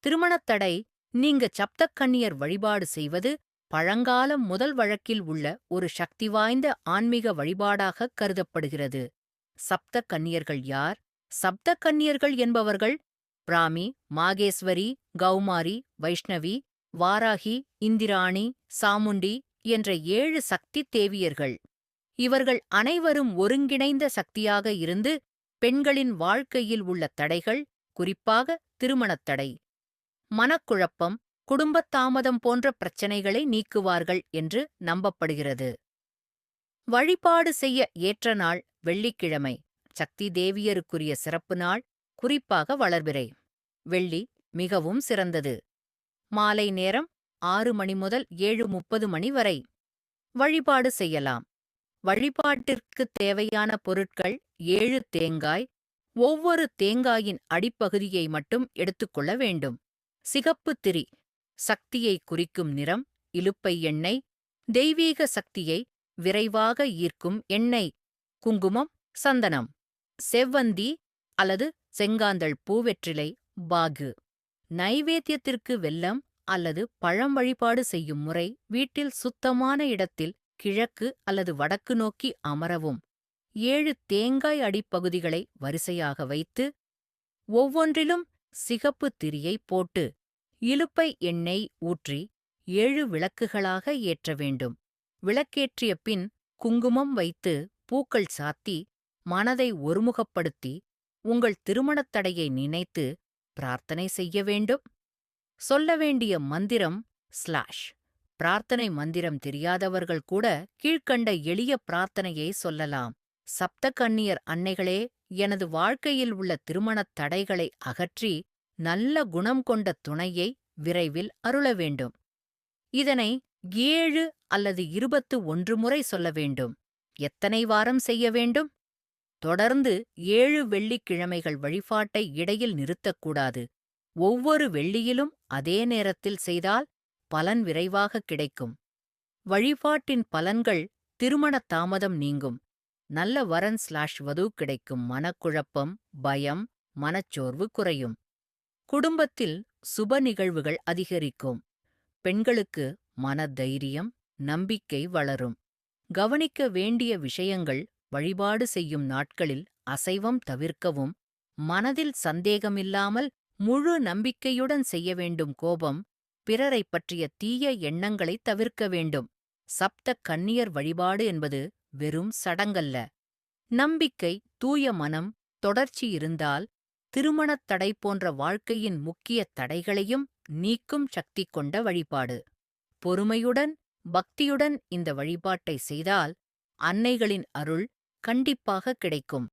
திருமணத்தடை நீங்க சப்தக்கன்னியர் வழிபாடு செய்வது பழங்காலம் முதல் வழக்கில் உள்ள ஒரு சக்தி வாய்ந்த ஆன்மீக வழிபாடாகக் கருதப்படுகிறது. சப்த கன்னியர்கள் யார்? சப்த கன்னியர்கள் என்பவர்கள் பிராமி, மாகேஸ்வரி, கௌமாரி, வைஷ்ணவி, வாராகி, இந்திராணி, சாமுண்டி என்ற 7 சக்தி தேவியர்கள். இவர்கள் அனைவரும் ஒருங்கிணைந்த சக்தியாக இருந்து பெண்களின் வாழ்க்கையில் உள்ள தடைகள், குறிப்பாக திருமணத்தடை, மனக்குழப்பம், குடும்பத் தாமதம் போன்ற பிரச்சனைகளை நீக்குவார்கள் என்று நம்பப்படுகிறது. வழிபாடு செய்ய ஏற்ற நாள் வெள்ளிக்கிழமை. சக்தி தேவியருக்குரிய சிறப்பு நாள், குறிப்பாக வளர்பிறை. வெள்ளி மிகவும் சிறந்தது. மாலை நேரம் 6 மணி முதல் 7:30 மணி வரை. வழிபாடு செய்யலாம். வழிபாட்டிற்குத் தேவையான பொருட்கள் 7 தேங்காய். ஒவ்வொரு தேங்காயின் அடிப்பகுதியை மட்டும் எடுத்துக்கொள்ள வேண்டும். சிகப்பு திரி, சக்தியை குறிக்கும் நிறம். இலுப்பை எண்ணெய், தெய்வீக சக்தியை விரைவாக ஈர்க்கும் எண்ணெய். குங்குமம், சந்தனம். செவ்வந்தி அல்லது செங்காந்தள் பூவெற்றிலை, பாகு. நைவேத்தியத்திற்கு வெல்லம் அல்லது பழம். வழிபாடு செய்யும் முறை: வீட்டில் சுத்தமான இடத்தில் கிழக்கு அல்லது வடக்கு நோக்கி அமரவும். 7 தேங்காய் அடிப்பகுதிகளை வரிசையாக வைத்து ஒவ்வொன்றிலும் சிகப்பு திரியை போட்டு இலுப்பை எண்ணெய் ஊற்றி 7 விளக்குகளாக ஏற்ற வேண்டும். விளக்கேற்றிய பின் குங்குமம் வைத்து பூக்கள் சாத்தி மனதை ஒருமுகப்படுத்தி உங்கள் திருமணத் தடையை நினைத்து பிரார்த்தனை செய்ய வேண்டும். சொல்ல வேண்டிய மந்திரம் / பிரார்த்தனை மந்திரம் தெரியாதவர்கள் கூட கீழ்க்கண்ட எளிய பிரார்த்தனையை சொல்லலாம். சப்த கன்னியர் அன்னைகளே, எனது வாழ்க்கையில் உள்ள திருமணத் தடைகளை அகற்றி நல்ல குணம் கொண்ட துணையை விரைவில் அருள வேண்டும். இதனை 7 அல்லது 21 முறை சொல்ல வேண்டும். எத்தனை வாரம் செய்ய வேண்டும்? தொடர்ந்து 7 வெள்ளிக்கிழமைகள். வழிபாட்டை இடையில் நிறுத்தக்கூடாது. ஒவ்வொரு வெள்ளியிலும் அதே நேரத்தில் செய்தால் பலன் விரைவாக கிடைக்கும். வழிபாட்டின் பலன்கள்: திருமண தாமதம் நீங்கும், நல்ல வரன் / வது கிடைக்கும், மனக்குழப்பம், பயம், மனச்சோர்வு குறையும், குடும்பத்தில் சுப நிகழ்வுகள் அதிகரிக்கும், பெண்களுக்கு மனதைரியம், நம்பிக்கை வளரும். கவனிக்க வேண்டிய விஷயங்கள்: வழிபாடு செய்யும் நாட்களில் அசைவம் தவிர்க்கவும், மனதில் சந்தேகமில்லாமல் முழு நம்பிக்கையுடன் செய்ய வேண்டும். கோபம், பிறரைப் பற்றிய தீய எண்ணங்களைத் தவிர்க்க வேண்டும். சப்த கன்னியர் வழிபாடு என்பது வெறும் சடங்கல்ல. நம்பிக்கை, தூய மனம், தொடர்ச்சி இருந்தால் திருமணத் தடை போன்ற வாழ்க்கையின் முக்கிய தடைகளையும் நீக்கும் சக்தி கொண்ட வழிபாடு. பொறுமையுடன், பக்தியுடன் இந்த வழிபாட்டை செய்தால் அன்னைகளின் அருள் கண்டிப்பாக கிடைக்கும்.